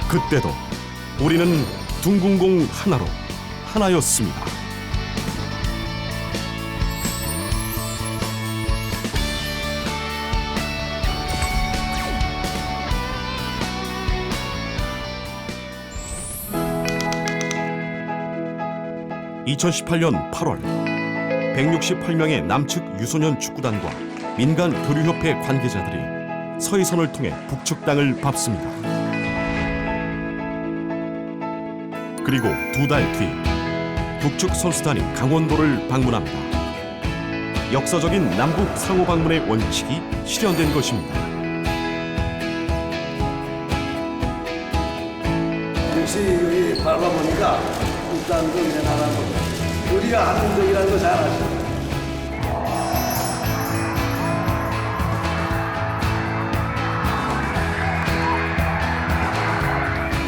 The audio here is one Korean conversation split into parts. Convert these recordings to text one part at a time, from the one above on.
그때도 우리는 둥근공 하나로 하나였습니다. (2018년 8월) 168명의 남측 유소년 축구단과 민간 교류협회 관계자들이 서해선을 통해 북측 땅을 밟습니다. 그리고 2달 뒤 북측 선수단이 강원도를 방문합니다. 역사적인 남북 상호 방문의 원칙이 실현된 것입니다. 역시 여기 밟아보니까 북단도 이제 나라고 우리가 한민족이라는 거 잘 아시죠?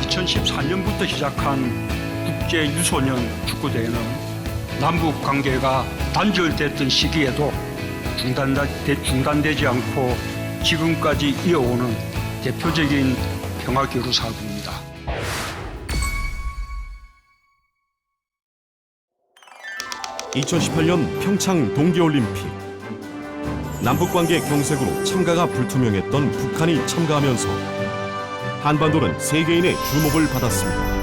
2014년부터 시작한 국제 유소년 축구대회는 남북 관계가 단절됐던 시기에도 중단되지 않고 지금까지 이어오는 대표적인 평화교류 사업입니다. (2018년) 평창 동계올림픽. 남북관계 경색으로 참가가 불투명했던 북한이 참가하면서 한반도는 세계인의 주목을 받았습니다.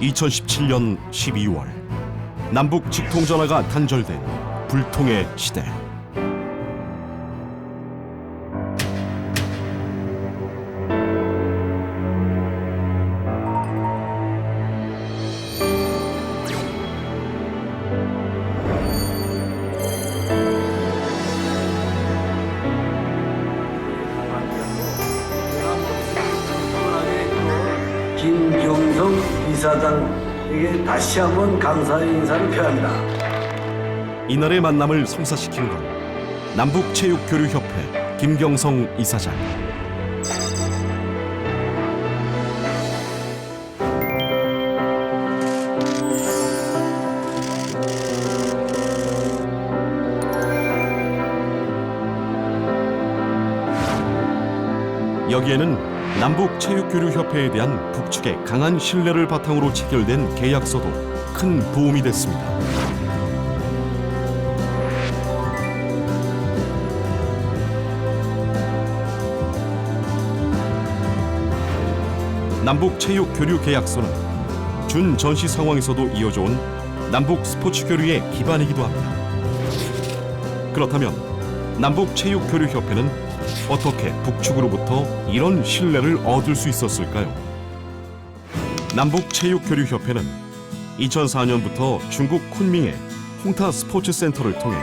(2017년 12월) 남북 직통전화가 단절된 불통의 시대. 김경성 이사장에게 다시 한번 감사의 인사를 표합니다. 이날의 만남을 성사시킨 건 남북체육교류협회 김경성 이사장. 여기에는 남북체육교류협회에 대한 북측의 강한 신뢰를 바탕으로 체결된 계약서도 큰 도움이 됐습니다. 남북체육교류계약서는 준전시 상황에서도 이어져온 남북 스포츠 교류의 기반이기도 합니다. 그렇다면 남북체육교류협회는 어떻게 북측으로부터 이런 신뢰를 얻을 수 있었을까요? 남북체육교류협회는 2004년부터 중국 쿤밍의 홍타 스포츠센터를 통해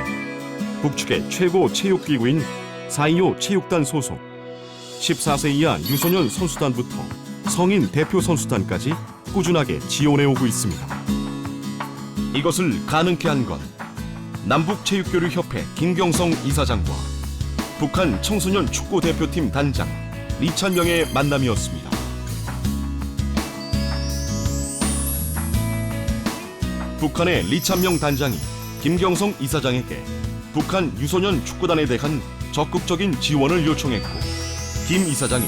북측의 최고 체육기구인 4.25 체육단 소속 14세 이하 유소년 선수단부터 성인 대표 선수단까지 꾸준하게 지원해오고 있습니다. 이것을 가능케 한 건 남북체육교류협회 김경성 이사장과 북한 청소년 축구 대표팀 단장 리찬명의 만남이었습니다. 북한의 리찬명 단장이 김경성 이사장에게 북한 유소년 축구단에 대한 적극적인 지원을 요청했고, 김 이사장이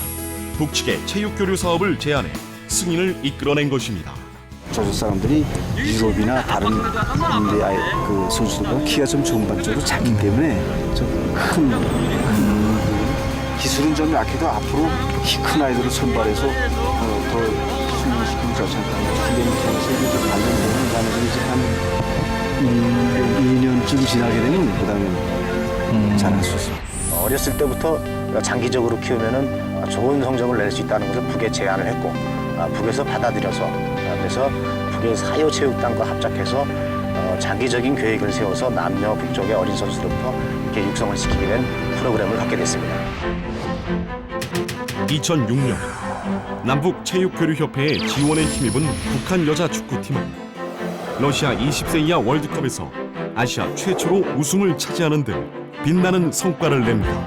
북측의 체육교류 사업을 제안해 승인을 이끌어낸 것입니다. 저쪽 사람들이 유럽이나 다른 인도의 그 선수들보다 키가 좀 전반적으로 작기 때문에 좀 큰 기술은 좀 약해도 앞으로 키 큰 아이들을 선발해서 더 훈련시키면 좋지 않을까. 훈련시키면서 좀 관련되는 다음에 이제 한 2년쯤 지나게 되면 그다음에 잘할 수 있습니다. 어렸을 때부터 장기적으로 키우면은 좋은 성적을 낼 수 있다는 것을 북에 제안을 했고, 북에서 받아들여서 그래서 북의 4.25 체육단과 합작해서 장기적인 계획을 세워서 남녀 북쪽의 어린 선수들부터 이렇게 육성을 시키게 된 프로그램을 갖게 됐습니다. 2006년 남북체육교류협회의 지원에 힘입은 북한 여자 축구팀은 러시아 20세 이하 월드컵에서 아시아 최초로 우승을 차지하는 등 빛나는 성과를 냅니다.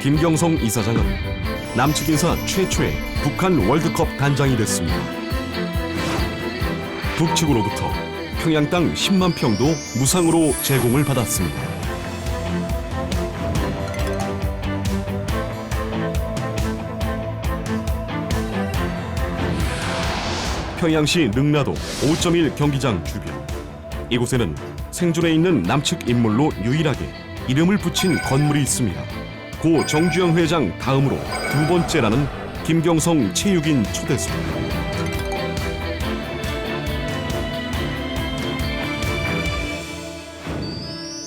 김경성 이사장은 남측 인사 최초의 북한 월드컵 단장이 됐습니다. 북측으로부터 평양 땅 10만 평도 무상으로 제공을 받았습니다. 평양시 능라도 5.1 경기장 주변. 이곳에는 생존해 있는 남측 인물로 유일하게 이름을 붙인 건물이 있습니다. 고 정주영 회장 다음으로 두 번째라는 김경성 체육인 초대소.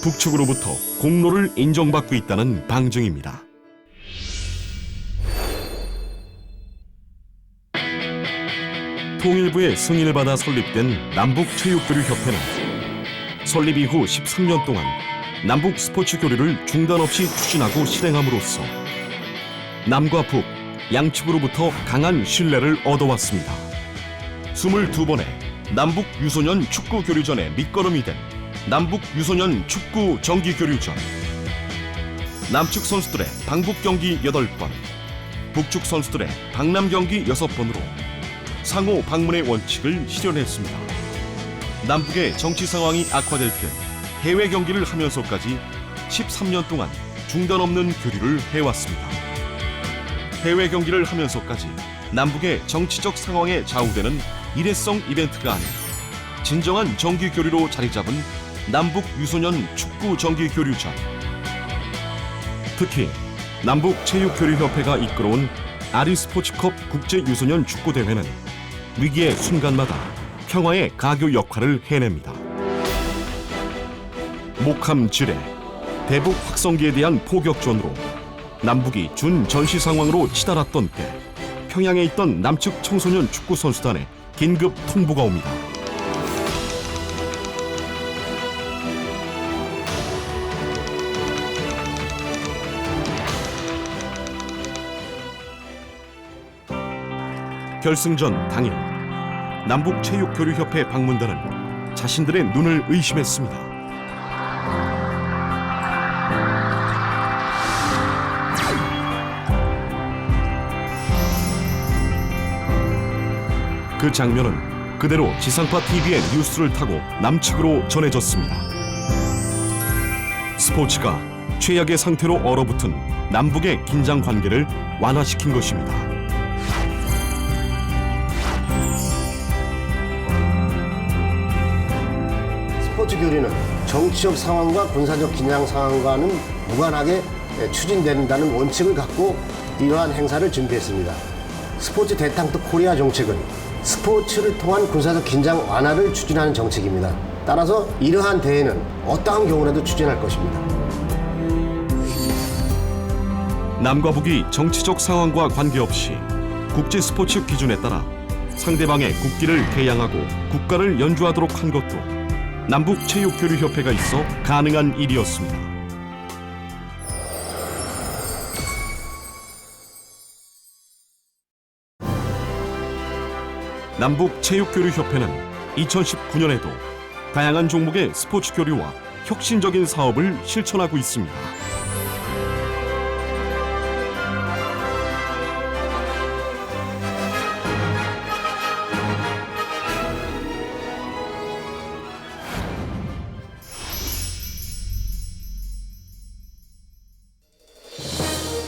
북측으로부터 공로를 인정받고 있다는 방증입니다. 통일부의 승인을 받아 설립된 남북체육교류협회는 설립 이후 13년 동안 남북 스포츠 교류를 중단 없이 추진하고 실행함으로써 남과 북 양측으로부터 강한 신뢰를 얻어왔습니다. 22번의 남북 유소년 축구 교류전의 밑거름이 된 남북 유소년 축구 정기 교류전. 남측 선수들의 방북 경기 8번, 북측 선수들의 방남 경기 6번으로 상호 방문의 원칙을 실현했습니다. 남북의 정치 상황이 악화될 때 해외 경기를 하면서까지 13년 동안 중단 없는 교류를 해왔습니다. 해외 경기를 하면서까지 남북의 정치적 상황에 좌우되는 일회성 이벤트가 아닌 진정한 정기 교류로 자리 잡은 남북 유소년 축구 정기 교류전. 특히 남북 체육교류협회가 이끌어온 아리스포츠컵 국제 유소년 축구 대회는 위기의 순간마다 평화의 가교 역할을 해냅니다. 목함 지뢰, 대북 확성기에 대한 포격전으로 남북이 준 전시 상황으로 치달았던 때 평양에 있던 남측 청소년 축구 선수단에 긴급 통보가 옵니다. 결승전 당일 남북체육교류협회 방문단은 자신들의 눈을 의심했습니다. 그 장면은 그대로 지상파 TV의 뉴스를 타고 남측으로 전해졌습니다. 스포츠가 최악의 상태로 얼어붙은 남북의 긴장 관계를 완화시킨 것입니다. 스포츠 교류는 정치적 상황과 군사적 긴장 상황과는 무관하게 추진된다는 원칙을 갖고 이러한 행사를 준비했습니다. 스포츠 대탕트 코리아 정책은 스포츠를 통한 군사적 긴장 완화를 추진하는 정책입니다. 따라서 이러한 대회는 어떠한 경우라도 추진할 것입니다. 남과 북이 정치적 상황과 관계없이 국제 스포츠 기준에 따라 상대방의 국기를 개양하고 국가를 연주하도록 한 것도 남북체육교류협회가 있어 가능한 일이었습니다. 남북체육교류협회는 2019년에도 다양한 종목의 스포츠 교류와 혁신적인 사업을 실천하고 있습니다.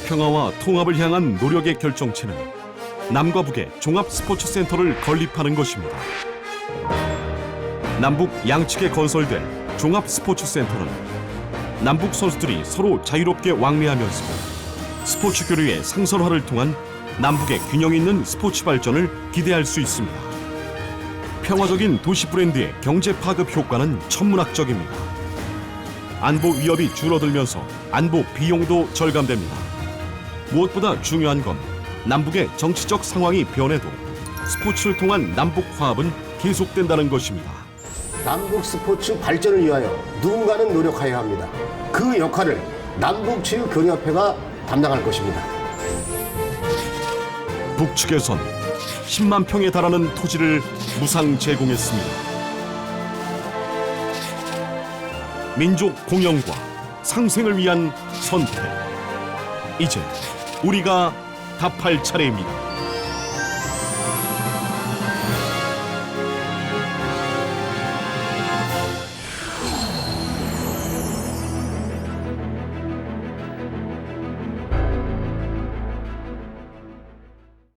평화와 통합을 향한 노력의 결정체는 남과 북의 종합 스포츠 센터를 건립하는 것입니다. 남북 양측에 건설된 종합 스포츠 센터는 남북 선수들이 서로 자유롭게 왕래하면서 스포츠 교류의 상설화를 통한 남북의 균형 있는 스포츠 발전을 기대할 수 있습니다. 평화적인 도시 브랜드의 경제 파급 효과는 천문학적입니다. 안보 위협이 줄어들면서 안보 비용도 절감됩니다. 무엇보다 중요한 건 남북의 정치적 상황이 변해도 스포츠를 통한 남북 화합은 계속된다는 것입니다. 남북 스포츠 발전을 위하여 누군가는 노력해야 합니다. 그 역할을 남북체육교류협회가 담당할 것입니다. 북측에선 10만 평에 달하는 토지를 무상 제공했습니다. 민족 공영과 상생을 위한 선택. 이제 우리가 답할 차례입니다.